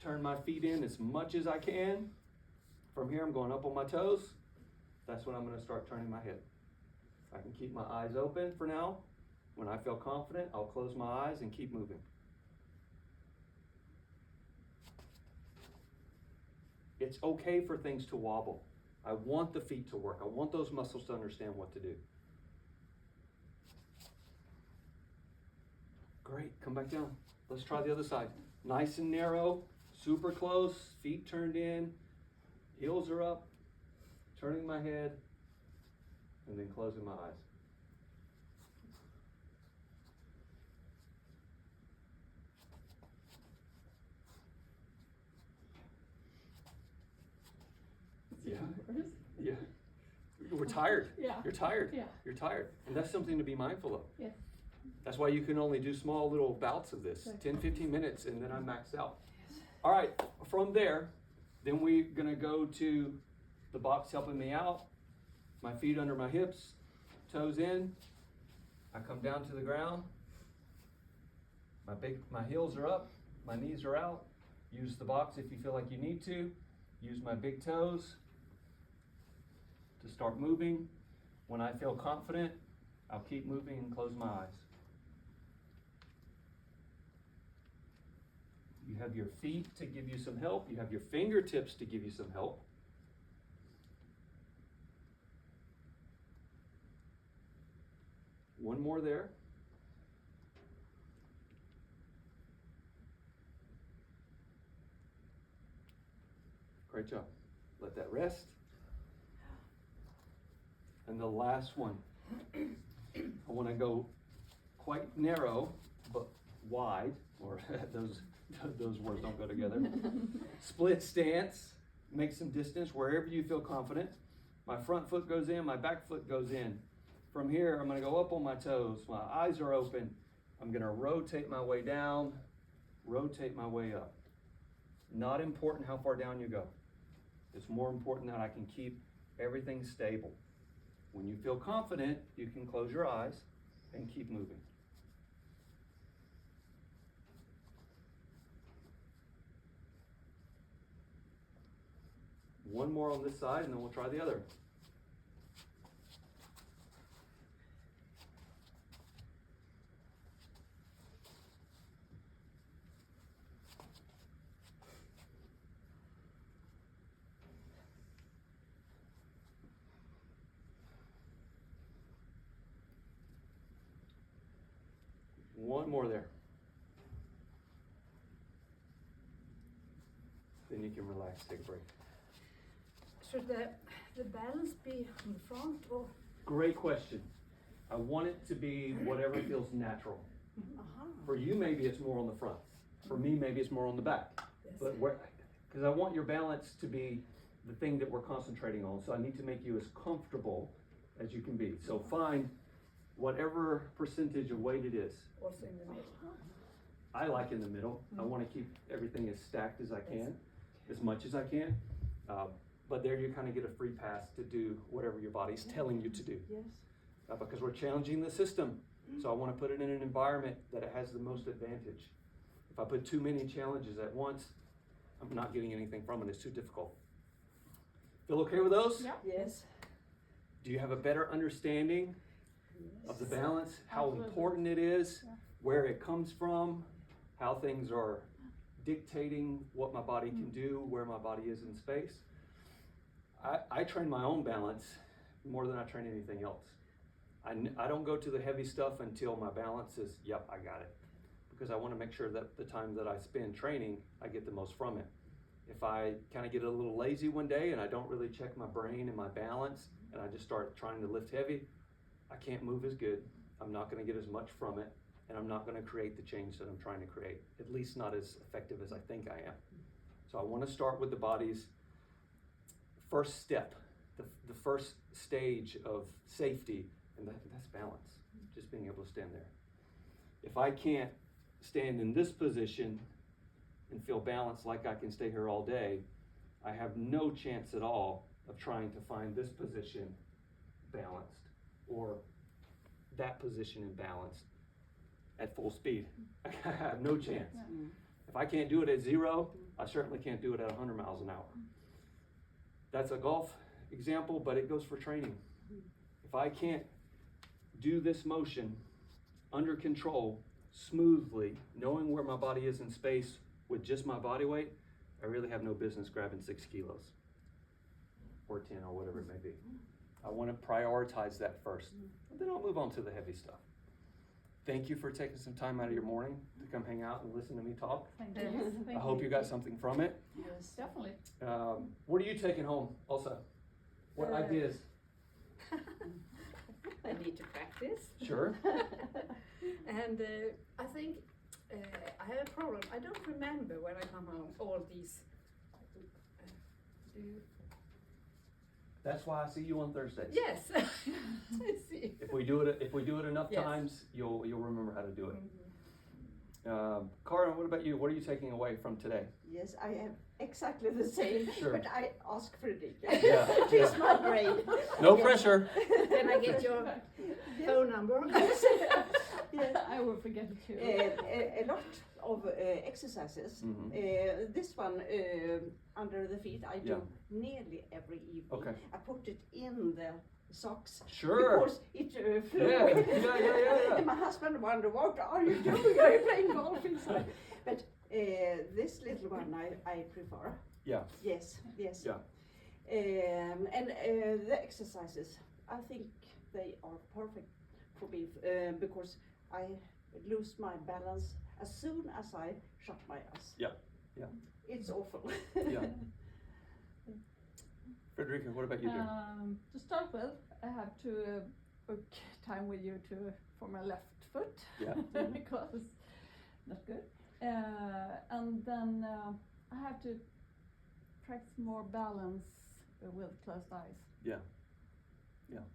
turn my feet in as much as I can. From here, I'm going up on my toes. That's when I'm going to start turning my head. I can keep my eyes open for now. When I feel confident, I'll close my eyes and keep moving. It's okay for things to wobble. I want the feet to work. I want those muscles to understand what to do. Great, come back down. Let's try the other side. Nice and narrow, super close, feet turned in, heels are up, turning my head, and then closing my eyes. Yeah. We're tired.
Yeah.
You're tired.
Yeah.
You're tired. And that's something to be mindful of.
Yes.
That's why you can only do small little bouts of this,
Right.
10, 15 minutes, and then I'm maxed out. All right, from there, then we're gonna go to the box helping me out. My feet under my hips, toes in. I come down to the ground. My heels are up, my knees are out. Use the box if you feel like you need to. Use my big toes to start moving. When I feel confident, I'll keep moving and close my eyes. You have your feet to give you some help. You have your fingertips to give you some help. One more there. Great job. Let that rest. And the last one. I want to go quite narrow, but wide, or those words don't go together. Split stance, make some distance wherever you feel confident. My front foot goes in, my back foot goes in. From here, I'm gonna go up on my toes. My eyes are open. I'm gonna rotate my way down, rotate my way up. Not important how far down you go. It's more important that I can keep everything stable. When you feel confident, you can close your eyes and keep moving. One more on this side and then we'll try the other. One more there. Then you can relax, take a break.
Should the balance be in front or?
Great question. I want it to be whatever feels natural.
Aha.
For you, maybe it's more on the front. For me, maybe it's more on the back.
Yes.
But because I want your balance to be the thing that we're concentrating on. So I need to make you as comfortable as you can be. So find whatever percentage of weight it is.
Also in the middle.
I like in the middle. I want to keep everything as stacked as I can, as much as I can. But there you kind of get a free pass to do whatever your body's telling you to do.
Yes.
Because we're challenging the system. So I want to put it in an environment that it has the most advantage. If I put too many challenges at once, I'm not getting anything from it. It's too difficult. Feel okay with those?
Yeah.
Yes.
Do you have a better understanding of the balance, how
Absolutely.
important it is,
Yeah.
where it comes from, how things are dictating what my body can do, where my body is in space? I train my own balance more than I train anything else. I don't go to the heavy stuff until my balance is, yep, I got it. Because I want to make sure that the time that I spend training, I get the most from it. If I kind of get a little lazy one day and I don't really check my brain and my balance, and I just start trying to lift heavy, I can't move as good. I'm not going to get as much from it, and I'm not going to create the change that I'm trying to create, at least not as effective as I think I am. So I want to start with the body's first step, the first stage of safety, and that's balance, just being able to stand there. If I can't stand in this position and feel balanced like I can stay here all day, I have no chance at all of trying to find this position balanced or that position in balance at full speed. I have no chance. If I can't do it at 0, I certainly can't do it at 100 miles an hour. That's a golf example, but it goes for training. If I can't do this motion under control, smoothly, knowing where my body is in space with just my body weight, I really have no business grabbing 6 kilos or 10 or whatever it may be. I want to prioritize that first, and then I'll move on to the heavy stuff. Thank you for taking some time out of your morning to come hang out and listen to me talk.
Thank you.
I hope you got something from it.
Yes, definitely.
What are you taking home also? What ideas?
I need to practice.
Sure.
And I think I have a problem. I don't remember when I come home all these.
That's why I see you on Thursdays.
Yes, I see.
If we do it enough
Yes.
times, you'll remember how to do it.
Mhm.
Karin, what about you? What are you taking away from today?
Yes, I have exactly the same,
Sure.
but I ask Fredrik.
Yeah,
She's
yeah.
my brain.
No
Yes.
pressure.
Can I get your phone number?
Yes.
I will forget it too.
A lot of exercises.
Mhm.
This one under the feet I do
Yeah.
nearly every evening.
Okay.
I put it in the socks
Sure.
because it flew
Yeah,
away.
yeah.
And my husband wondered, what are you doing? Are you playing golf inside? But this little one I prefer.
Yeah.
Yes, yes.
Yeah.
And the exercises, I think they are perfect for me because I lose my balance as soon as I shut my eyes.
Yeah, yeah.
It's awful.
Yeah. Frederica, what about you, dear?
To start with, I have to book time with you for my left foot
Yeah.
because That's good. And then I have to practice more balance with closed eyes.
Yeah.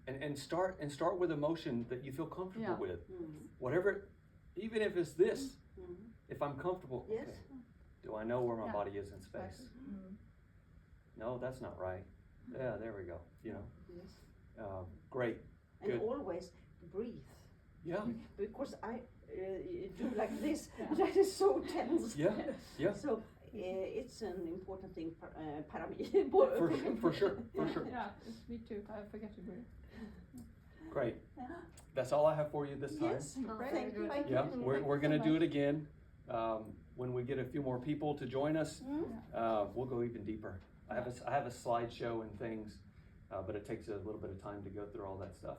And start with a motion that you feel comfortable
Yeah.
with.
Mm.
Whatever, even if it's this,
Mm.
if I'm comfortable,
Yes.
okay, do I know where my
Yeah.
body is in space?
Exactly.
No, that's not right. Yeah, there we go. You know,
Yes.
great.
And
Good.
always breathe.
Yeah,
Because I do like this. That is so tense.
yeah.
So it's an important thing para me.
For sure.
Yeah, it's me too. I forget to breathe.
Great.
Yeah.
That's all I have for you this time.
Yes,
Oh,
Great.
thank you.
Thank
Yeah,
you.
we're
Thank
gonna
you
do
so
it again. When we get a few more people to join us, we'll go even deeper. I have a slideshow and things, but it takes a little bit of time to go through all that stuff.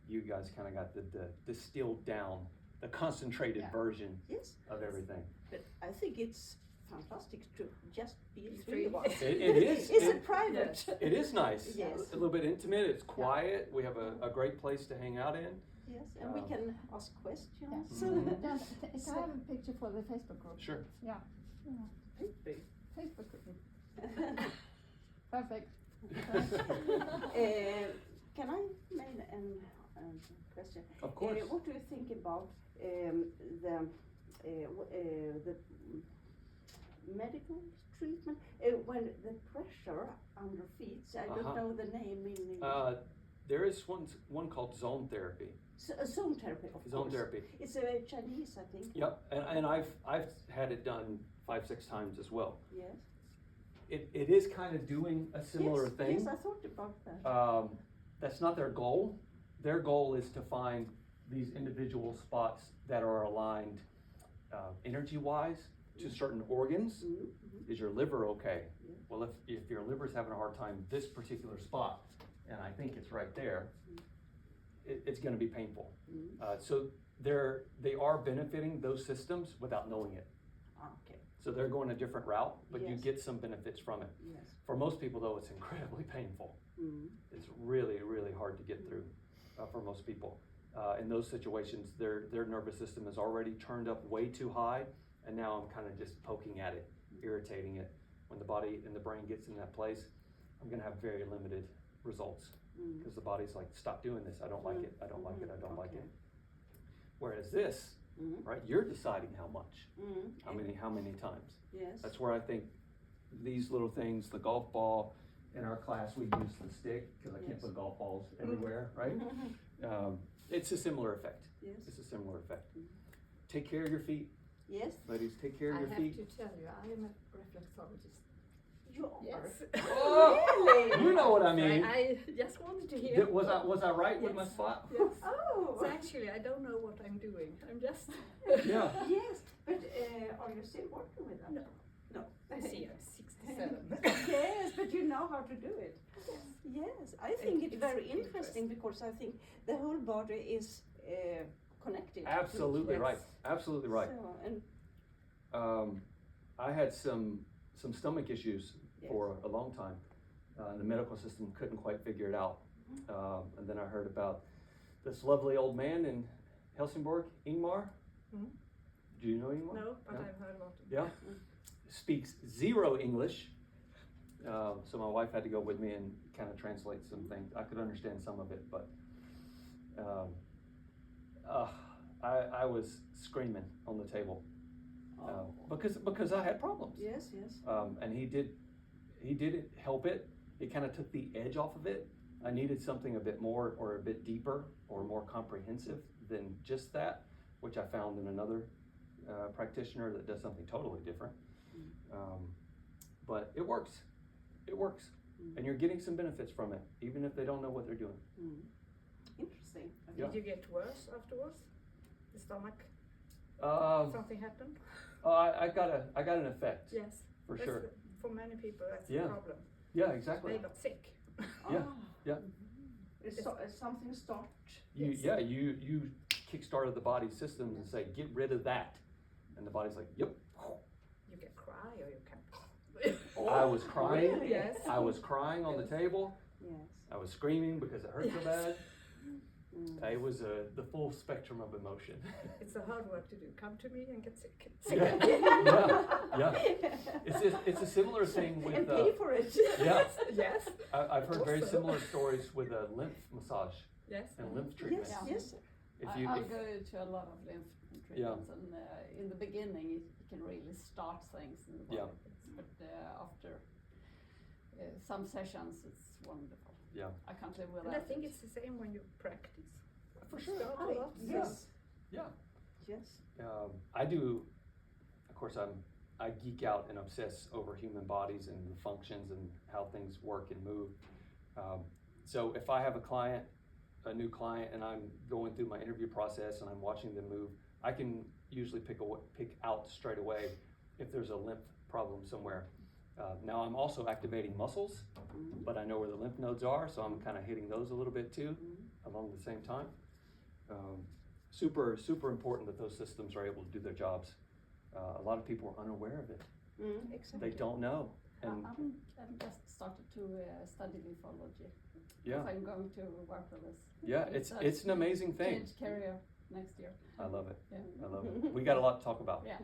You guys kind of got the distilled down, the concentrated
Yeah.
version
Yes,
of everything.
but I think it's fantastic to just be
Be
three of
free.
us.
It is.
It's
It-
a private.
It is nice.
Yes.
A little bit intimate. It's quiet. We have a great place to hang out in.
Yes, and we can ask questions.
Mhm.
Can I have a picture for the Facebook group?
Sure.
Yeah. Facebook group. Perfect.
Can I make a question?
Of course.
What do you think about the medical treatment when the pressure under feet? I don't
Uh-huh.
know the name in English.
There is one called zone therapy.
Zone therapy, of
Zone
course.
therapy.
It's Chinese, I think.
Yep. And I've had it done 5-6 times as well.
Yes.
It is kind of doing a similar
yes,
thing.
Yes, I thought about that.
That's not their goal. Their goal is to find these individual spots that are aligned energy-wise to certain organs.
Mhm.
Is your liver okay?
Yeah.
Well, if your liver's having a hard time this particular spot, and I think it's right there, it's going to be painful.
Mhm.
So they are benefiting those systems without knowing it.
Okay.
So they're going a different route, but you
Yes.
get some benefits from it.
Yes.
For most people, though, it's incredibly painful.
Mm.
It's really, really hard to get through for most people. In those situations, their nervous system is already turned up way too high, and now I'm kind of just poking at it, irritating it. When the body and the brain gets in that place, I'm going to have very limited results
Mm.
because the body's like, stop doing this. I don't like it. I don't like it. I don't like
Okay.
it. Whereas this,
Mm.
right, you're deciding how much,
Mm.
how many times.
Yes.
That's where I think these little things, the golf ball, in our class we use the stick because I can't
Yes.
put golf balls everywhere, right? It's a similar effect.
Yes.
It's a similar effect.
Mhm.
Take care of your feet,
Yes.
ladies. Take care of
I
your
have
feet.
to tell you, I am a reflexologist.
You are.
Yes.
Really?
You know what I mean.
I just wanted to hear.
Was I right with my
Yes.
spot?
Yes.
Oh.
So actually, I don't know what I'm doing. I'm just.
Yeah.
Yes, but are you still working with that?
No.
No.
I see, I'm 67.
Yes, but you know how to do it. Yes, I think it's very
It's
interesting because I think the whole body is connected.
Absolutely
Yes.
right. Absolutely right.
So, and
I had some stomach issues
Yes.
for a long time. The medical system couldn't quite figure it out. And then I heard about this lovely old man in Helsingborg, Ingmar.
Mhm.
Do you know Ingmar?
No, but
No?
I've heard about it.
Yeah. Speaks zero English. So my wife had to go with me and kind of translate some things. I could understand some of it, but I was screaming on the table because I had problems.
Yes, yes.
And he did help it. It kind of took the edge off of it. I needed something a bit more or a bit deeper or more comprehensive than just that, which I found in another practitioner that does something totally different. But it works. It works. And you're getting some benefits from it, even if they don't know what they're doing.
Interesting.
Yeah.
Did you get worse afterwards? The stomach? Something happened?
I got an effect.
Yes.
For
That's
sure.
For many people, that's
Yeah.
the problem.
Yeah, exactly.
They got sick.
Yeah, yeah.
Something start.
You kick-started the body's systems and say, get rid of that. And the body's like, yep.
You can cry or you can.
I was crying.
Really?
Yes.
I was crying on the table.
Yes.
I was screaming because it hurt so
Yes.
bad. It was the full spectrum of emotion.
It's a hard work to do. Come to me and get sick.
Yeah. It's a similar thing with.
And pay for it.
Yeah,
Yes.
I've heard very
Also.
similar stories with lymph massage
Yes.
and lymph treatment.
Yes,
Yeah.
yes.
If
I
you,
go
if,
to a lot of lymph treatments, and in the beginning it can really start things in the body.
Yeah.
But after some sessions, it's wonderful.
Yeah.
I can't live
And
without
I think
it.
it's the same when you practice.
For
You
sure.
start a lot.
Yes.
Yeah.
Yes.
I do. Of course, I geek out and obsess over human bodies and the functions and how things work and move. So if I have a new client, and I'm going through my interview process and I'm watching them move, I can usually pick out straight away if there's a lymph problem somewhere. Now I'm also activating muscles, but I know where the lymph nodes are, so I'm kind of hitting those a little bit too, along the same time. Super important that those systems are able to do their jobs. A lot of people are unaware of it.
Exactly.
They don't know. And
I'm just started to study lymphology.
yeah,
So I'm going to work with this.
yeah, it's an amazing thing.
Change career next year.
I love it.
Yeah.
I love it. We got a lot to talk about.
Yeah.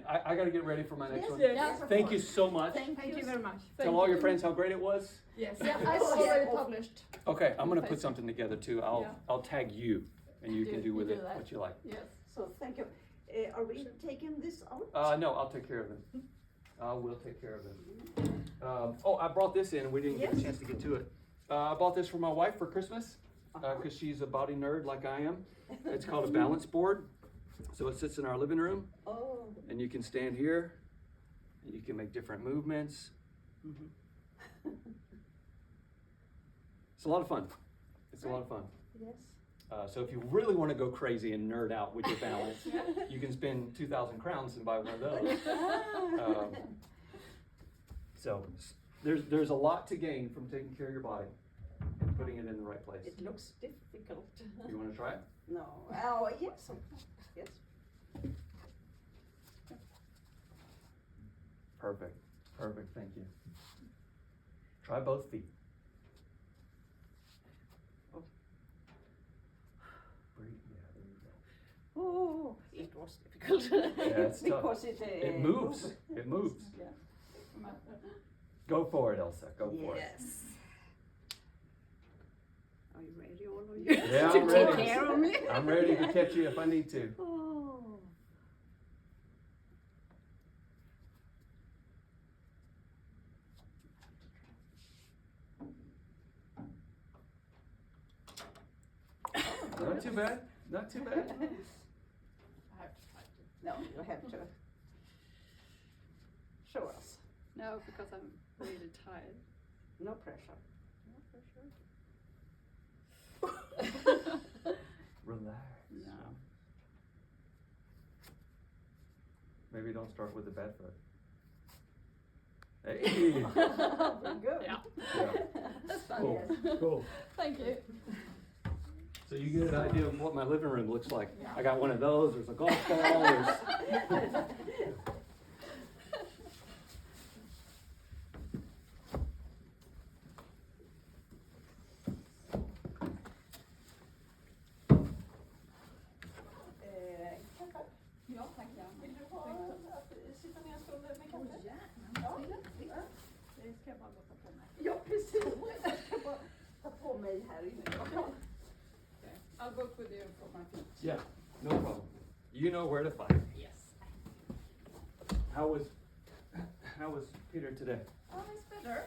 I got to get ready for my next one.
Yes.
Yes, of
Thank you
course.
so much.
Thank
Thank you very much.
Tell all your friends how great it was.
Yes.
Yeah, I've already published.
Okay, I'm gonna put
Facebook.
something together too.
Yeah.
I'll tag you, and you can do with
do
it
that.
what you like.
Yes.
So thank you. Are we taking this out?
No, I'll take care of them. I will take care of them. I brought this in, and we didn't get a
Yes.
chance to get to it. I bought this for my wife for Christmas, because she's a body nerd like I am. It's called a balance board. So it sits in our living room,
Oh.
and you can stand here, and you can make different movements. It's a lot of fun. It's a lot of fun.
Yes.
So if you really want to go crazy and nerd out with your balance, you can spend 2,000 crowns and buy one of those. So there's a lot to gain from taking care of your body and putting it in the right place.
It looks difficult.
You want to try it?
No. Oh, yes. Yes.
Perfect. Perfect. Thank you. Try both feet.
Oh.
Breathe. Yeah, there you go.
Oh, it was difficult.
Yeah, it's tough.
Because
It moves. It moves.
Yeah.
Go for it, Elsa. Go for it.
Yes. Are you ready, all of you?
Yeah,
to
I'm
take
ready.
care of me?
I'm ready to catch you if I need to.
Oh.
Not too bad. Not too bad.
I have to try to.
No, you have to show us.
No, because I'm really tired.
No pressure.
Relax.
No.
Maybe don't start with the bad foot. Hey.
Very good.
Yeah.
Yeah.
That's fun.
Cool.
Yes.
Cool.
Thank you.
So you get an idea of what my living room looks like. I got one of those. There's a golf ball. There's...
Ja, tack.
Vill du ha att sitta ner och stå med kaffe?
Ja, det ska jag bara gå på mig.
Ja, precis. Jag ska bara ta på mig här inne. Ja.
Okay. I'll go with you for my feet.
Yeah, no problem. You know where to find me.
Yes.
How was Peter today?
Oh, it's better.